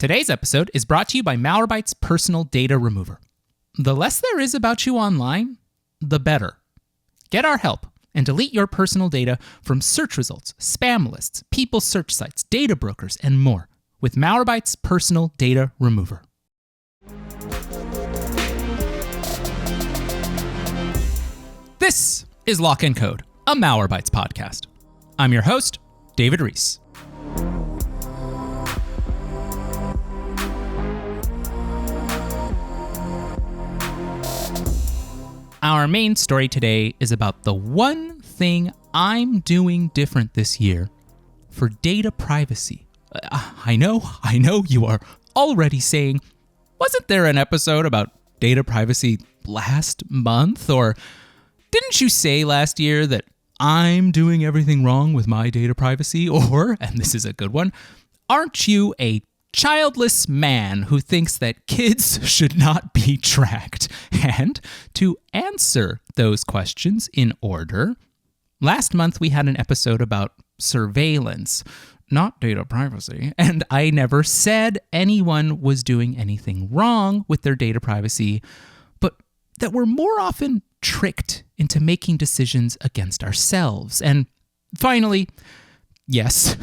Today's episode is brought to you by Malwarebytes Personal Data Remover. The less there is about you online, the better. Get our help and delete your personal data from search results, spam lists, people's search sites, data brokers, and more with Malwarebytes Personal Data Remover. This is Lock and Code, a Malwarebytes podcast. I'm your host, David Ruiz. Our main story today is about the one thing I'm doing different this year for data privacy. I know you are already saying, wasn't there an episode about data privacy last month? Or didn't you say last year that I'm doing everything wrong with my data privacy? Or, and this is a good one, aren't you a childless man who thinks that kids should not be tracked? And to answer those questions in order, last month we had an episode about surveillance, not data privacy, and I never said anyone was doing anything wrong with their data privacy, but that we're more often tricked into making decisions against ourselves. And finally, yes,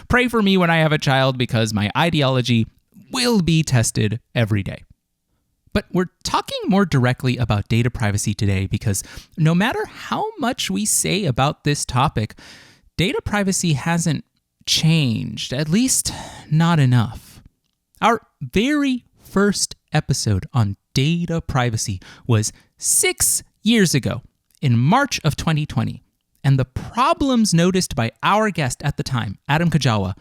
pray for me when I have a child because my ideology will be tested every day. But we're talking more directly about data privacy today because no matter how much we say about this topic, data privacy hasn't changed, at least not enough. Our very first episode on data privacy was 6 years ago in March of 2020. And the problems noticed by our guest at the time, Adam Kajawa,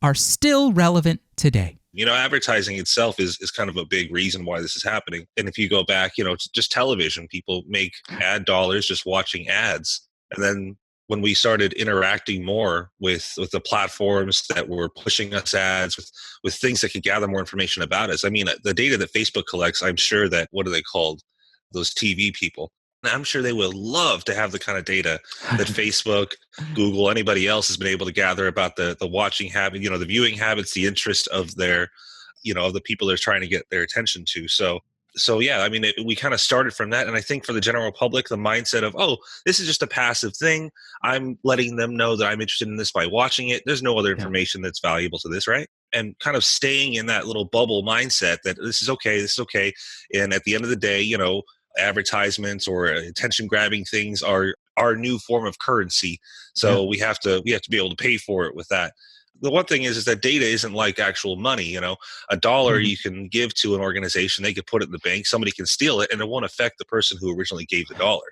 are still relevant today. You know, advertising itself is kind of a big reason why this is happening. And if you go back, just television, people make ad dollars just watching ads. And then when we started interacting more with the platforms that were pushing us ads, with things that could gather more information about us. I mean, the data that Facebook collects, I'm sure that, what are they called? Those TV people. I'm sure they would love to have the kind of data that Facebook, Google, anybody else has been able to gather about the watching habit, the viewing habits, the interest of their, of the people they're trying to get their attention to. So yeah, I mean, we kind of started from that. And I think for the general public, the mindset of, oh, this is just a passive thing. I'm letting them know that I'm interested in this by watching it. There's no other information that's valuable to this, right? And kind of staying in that little bubble mindset that this is okay. And at the end of the day, advertisements or attention grabbing things are our new form of currency. So we have to be able to pay for it with that. The one thing is that data isn't like actual money. A dollar you can give to an organization, they could put it in the bank, somebody can steal it, and it won't affect the person who originally gave the dollar.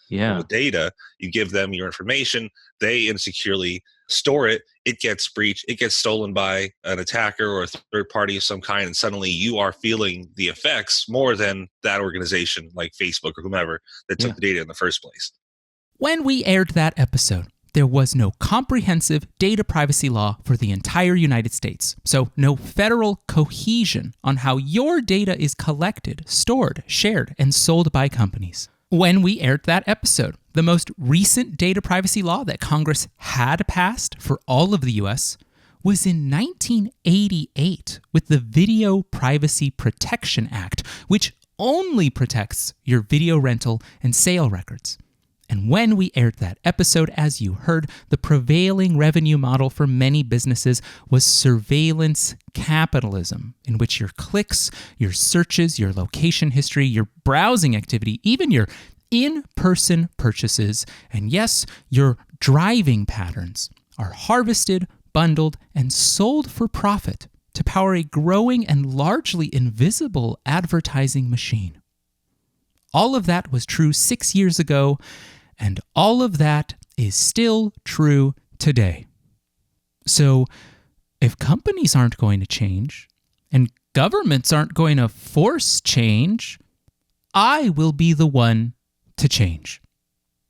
Yeah. With data, you give them your information, they insecurely store it, it gets breached, it gets stolen by an attacker or a third party of some kind, and suddenly you are feeling the effects more than that organization like Facebook or whomever that took the data in the first place. When we aired that episode, there was no comprehensive data privacy law for the entire United States, so no federal cohesion on how your data is collected, stored, shared, and sold by companies. When we aired that episode, the most recent data privacy law that Congress had passed for all of the U.S. was in 1988 with the Video Privacy Protection Act, which only protects your video rental and sale records. And when we aired that episode, as you heard, the prevailing revenue model for many businesses was surveillance capitalism, in which your clicks, your searches, your location history, your browsing activity, even your in-person purchases, and yes, your driving patterns are harvested, bundled, and sold for profit to power a growing and largely invisible advertising machine. All of that was true 6 years ago, and all of that is still true today. So if companies aren't going to change, and governments aren't going to force change, I will be the one to change.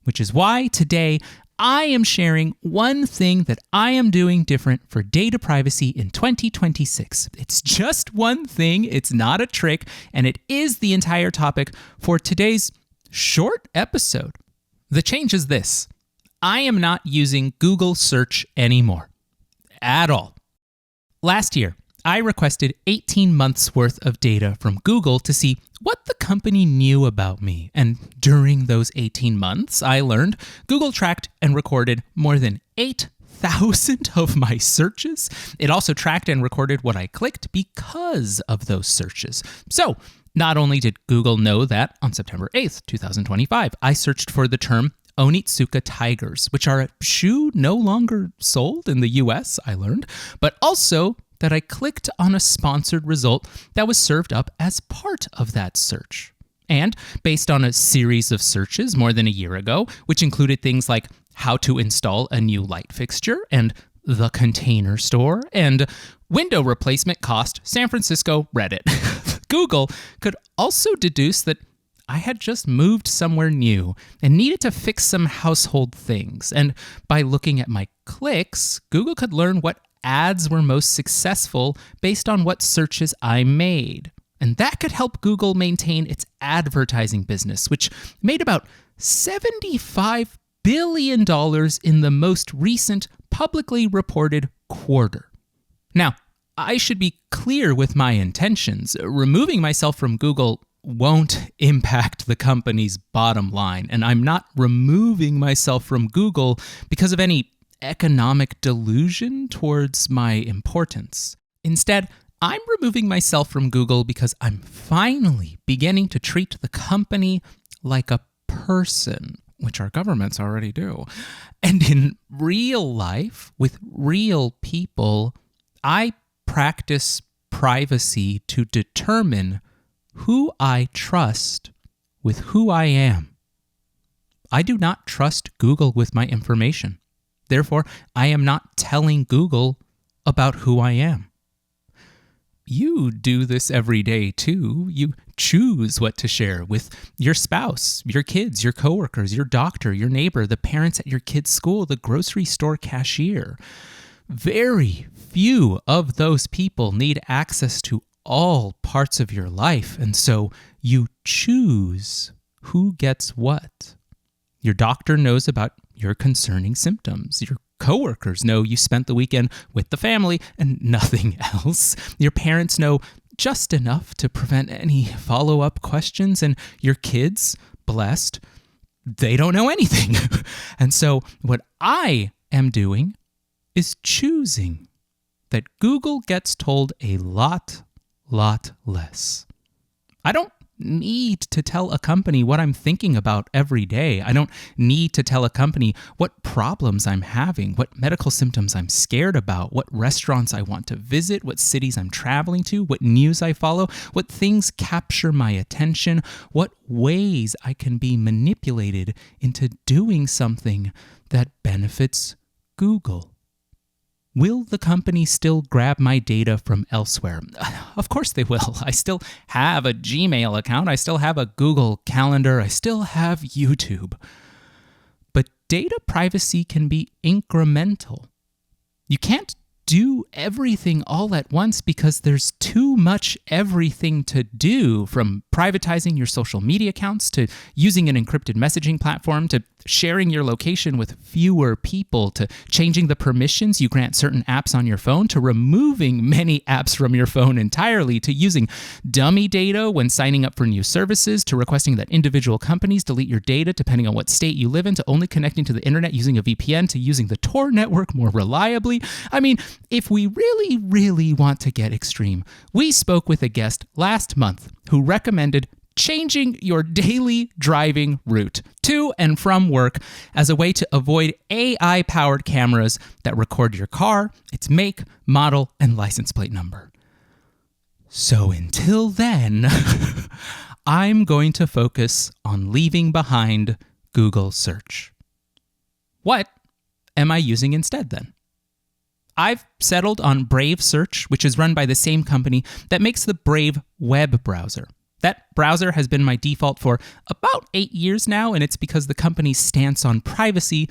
Which is why today I am sharing one thing that I am doing different for data privacy in 2026. It's just one thing, it's not a trick, and it is the entire topic for today's short episode. The change is this: I am not using Google search anymore. At all. Last year, I requested 18 months worth of data from Google to see what the company knew about me. And during those 18 months, I learned Google tracked and recorded more than 8,000 of my searches. It also tracked and recorded what I clicked because of those searches. So, not only did Google know that on September 8th, 2025, I searched for the term Onitsuka tigers, which are a shoe no longer sold in the US, I learned, but also that I clicked on a sponsored result that was served up as part of that search. And based on a series of searches more than a year ago, which included things like how to install a new light fixture and the Container Store and window replacement cost San Francisco Reddit, Google could also deduce that I had just moved somewhere new and needed to fix some household things. And by looking at my clicks, Google could learn what ads were most successful based on what searches I made. And that could help Google maintain its advertising business, which made about $75 billion in the most recent publicly reported quarter. Now, I should be clear with my intentions. Removing myself from Google won't impact the company's bottom line, and I'm not removing myself from Google because of any economic delusion towards my importance. Instead, I'm removing myself from Google because I'm finally beginning to treat the company like a person, which our governments already do. And in real life, with real people, I practice privacy to determine who I trust with who I am. I do not trust Google with my information. Therefore, I am not telling Google about who I am. You do this every day too. You choose what to share with your spouse, your kids, your coworkers, your doctor, your neighbor, the parents at your kid's school, the grocery store cashier. Very few of those people need access to all parts of your life, and so you choose who gets what. Your doctor knows about your concerning symptoms. Your coworkers know you spent the weekend with the family and nothing else. Your parents know just enough to prevent any follow-up questions, and your kids, blessed, they don't know anything. And so what I am doing is choosing that Google gets told a lot less. I don't need to tell a company what I'm thinking about every day. I don't need to tell a company what problems I'm having, what medical symptoms I'm scared about, what restaurants I want to visit, what cities I'm traveling to, what news I follow, what things capture my attention, what ways I can be manipulated into doing something that benefits Google. Will the company still grab my data from elsewhere? Of course they will. I still have a Gmail account. I still have a Google Calendar. I still have YouTube. But data privacy can be incremental. You can't do everything all at once because there's too much everything to do, from privatizing your social media accounts to using an encrypted messaging platform to sharing your location with fewer people to changing the permissions you grant certain apps on your phone to removing many apps from your phone entirely to using dummy data when signing up for new services to requesting that individual companies delete your data depending on what state you live in to only connecting to the internet using a VPN to using the Tor network more reliably. I mean, if we really want to get extreme, we spoke with a guest last month who recommended changing your daily driving route to and from work as a way to avoid AI-powered cameras that record your car, its make, model, and license plate number. So until then, I'm going to focus on leaving behind Google search. What am I using instead then? I've settled on Brave Search, which is run by the same company that makes the Brave web browser. That browser has been my default for about 8 years now, and it's because the company's stance on privacy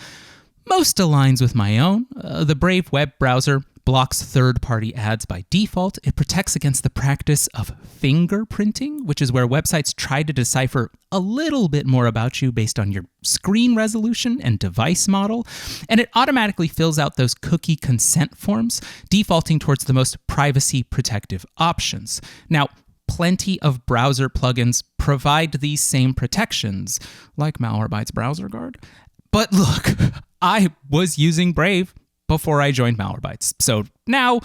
most aligns with my own. The Brave web browser blocks third-party ads by default. It protects against the practice of fingerprinting, which is where websites try to decipher a little bit more about you based on your screen resolution and device model. And it automatically fills out those cookie consent forms, defaulting towards the most privacy-protective options. Now, plenty of browser plugins provide these same protections, like Malwarebytes Browser Guard. But look, I was using Brave before I joined Malwarebytes. So now,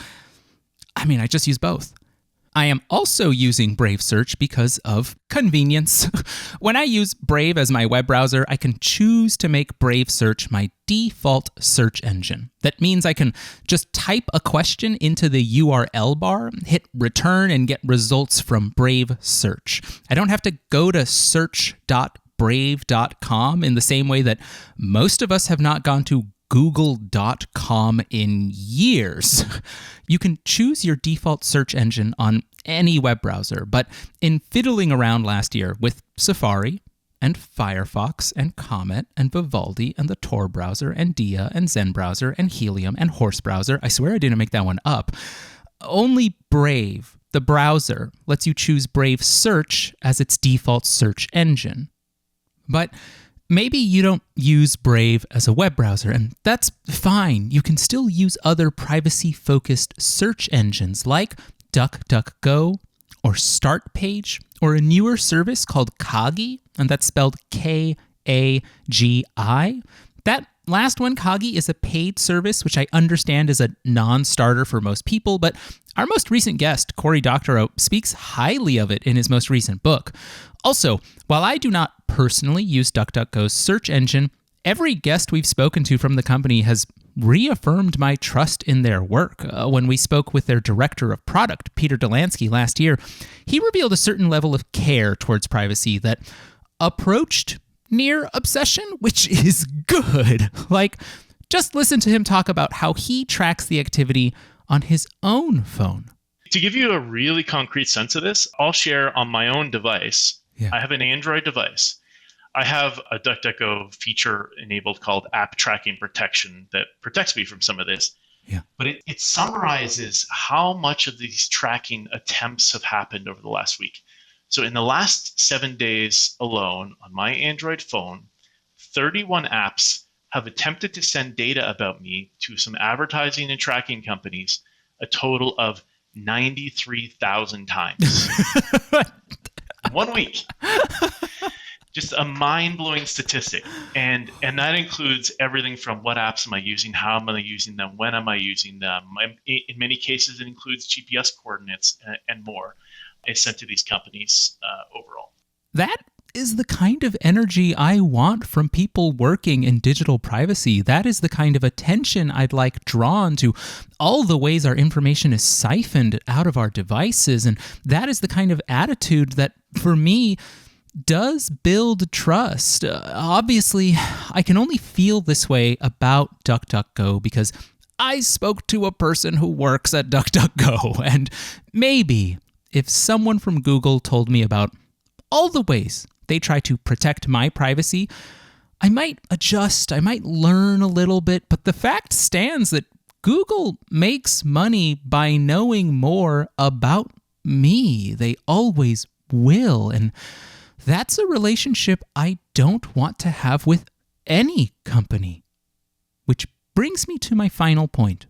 I just use both. I am also using Brave Search because of convenience. When I use Brave as my web browser, I can choose to make Brave Search my default search engine. That means I can just type a question into the URL bar, hit return, and get results from Brave Search. I don't have to go to search.brave.com in the same way that most of us have not gone to google.com in years. You can choose your default search engine on any web browser, but in fiddling around last year with Safari and Firefox and Comet and Vivaldi and the Tor browser and Dia and Zen browser and Helium and Horse browser, I swear I didn't make that one up, only Brave, the browser, lets you choose Brave Search as its default search engine. But maybe you don't use Brave as a web browser, and that's fine. You can still use other privacy-focused search engines like DuckDuckGo or StartPage or a newer service called Kagi, and that's spelled Kagi. That last one, Kagi, is a paid service, which I understand is a non-starter for most people, but our most recent guest, Cory Doctorow, speaks highly of it in his most recent book. Also, while I do not personally use DuckDuckGo's search engine, every guest we've spoken to from the company has reaffirmed my trust in their work. When we spoke with their director of product, Peter Delansky, last year, he revealed a certain level of care towards privacy that approached near obsession, which is good. Like, just listen to him talk about how he tracks the activity on his own phone. To give you a really concrete sense of this, I'll share on my own device. Yeah. I have an Android device. I have a DuckDuckGo feature enabled called App Tracking Protection that protects me from some of this. Yeah. But it summarizes how much of these tracking attempts have happened over the last week. So in the last 7 days alone on my Android phone, 31 apps have attempted to send data about me to some advertising and tracking companies a total of 93,000 times. 1 week. Just a mind-blowing statistic. And that includes everything from what apps am I using, how am I using them, when am I using them. In many cases, it includes GPS coordinates and more. Is sent to these companies overall. That is the kind of energy I want from people working in digital privacy. That is the kind of attention I'd like drawn to all the ways our information is siphoned out of our devices. And that is the kind of attitude that, for me, does build trust. Obviously, I can only feel this way about DuckDuckGo because I spoke to a person who works at DuckDuckGo, and maybe if someone from Google told me about all the ways they try to protect my privacy, I might adjust, I might learn a little bit, but the fact stands that Google makes money by knowing more about me. They always will, and that's a relationship I don't want to have with any company. Which brings me to my final point.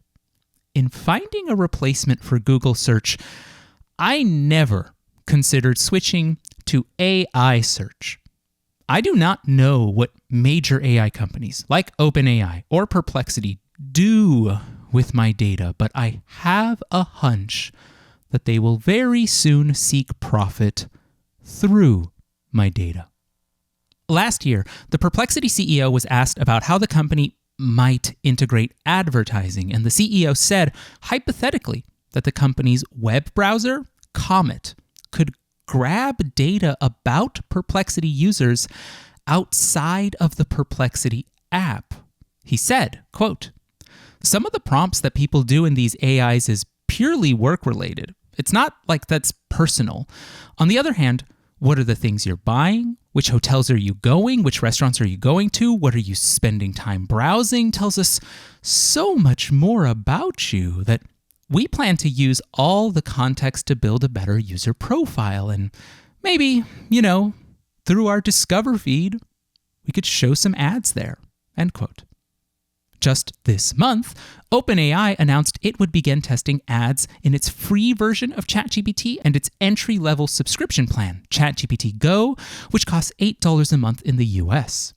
In finding a replacement for Google search, I never considered switching to AI search. I do not know what major AI companies like OpenAI or Perplexity do with my data, but I have a hunch that they will very soon seek profit through my data. Last year, the Perplexity CEO was asked about how the company might integrate advertising, and the CEO said, hypothetically, that the company's web browser, Comet, could grab data about Perplexity users outside of the Perplexity app. He said, quote, "Some of the prompts that people do in these AIs is purely work-related. It's not like that's personal. On the other hand, what are the things you're buying? Which hotels are you going? Which restaurants are you going to? What are you spending time browsing? Tells us so much more about you that we plan to use all the context to build a better user profile. And maybe, through our Discover feed, we could show some ads there. End quote. Just this month, OpenAI announced it would begin testing ads in its free version of ChatGPT and its entry-level subscription plan, ChatGPT Go, which costs $8 a month in the US.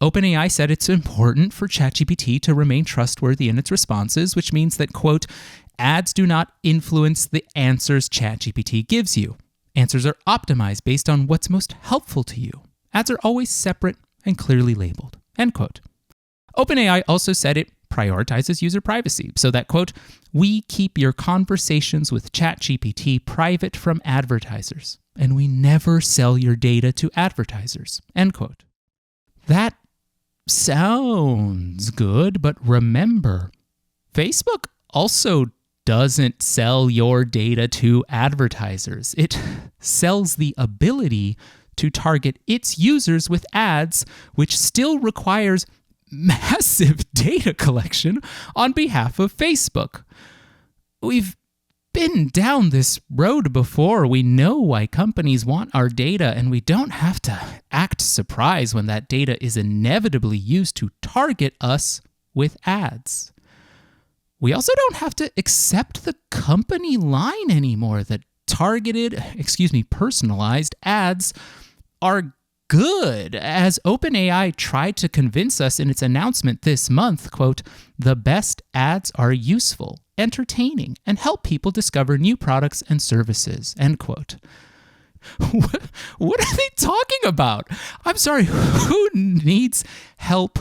OpenAI said it's important for ChatGPT to remain trustworthy in its responses, which means that, quote, ads do not influence the answers ChatGPT gives you. Answers are optimized based on what's most helpful to you. Ads are always separate and clearly labeled, end quote. OpenAI also said it prioritizes user privacy so that, quote, we keep your conversations with ChatGPT private from advertisers, and we never sell your data to advertisers, end quote. That sounds good, but remember, Facebook also doesn't sell your data to advertisers. It sells the ability to target its users with ads, which still requires massive data collection on behalf of Facebook. We've been down this road before. We know why companies want our data, and we don't have to act surprised when that data is inevitably used to target us with ads. We also don't have to accept the company line anymore that personalized ads are good, as OpenAI tried to convince us in its announcement this month, quote, the best ads are useful, entertaining, and help people discover new products and services, end quote. What are they talking about? I'm sorry, who needs help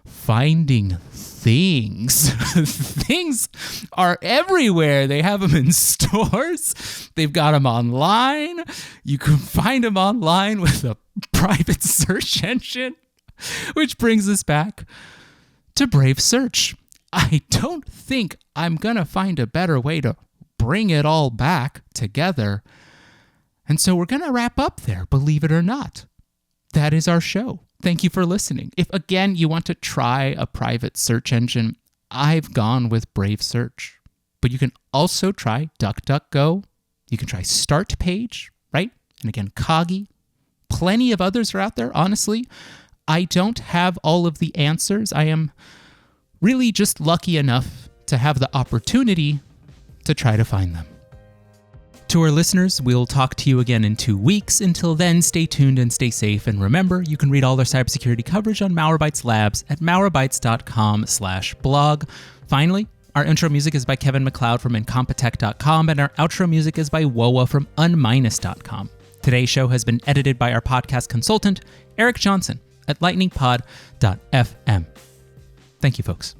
finding things? Things are everywhere. They have them in stores. They've got them online. You can find them online with a private search engine, which brings us back to Brave Search. I don't think I'm going to find a better way to bring it all back together. And so we're going to wrap up there, believe it or not. That is our show. Thank you for listening. If, again, you want to try a private search engine, I've gone with Brave Search. But you can also try DuckDuckGo. You can try StartPage, right? And again, Kagi. Plenty of others are out there, honestly. I don't have all of the answers. I am really just lucky enough to have the opportunity to try to find them. To our listeners, we'll talk to you again in 2 weeks. Until then, stay tuned and stay safe. And remember, you can read all our cybersecurity coverage on Malwarebytes Labs at malwarebytes.com/blog. Finally, our intro music is by Kevin MacLeod from incompetech.com, and our outro music is by Woa from unminus.com. Today's show has been edited by our podcast consultant, Eric Johnson, at lightningpod.fm. Thank you, folks.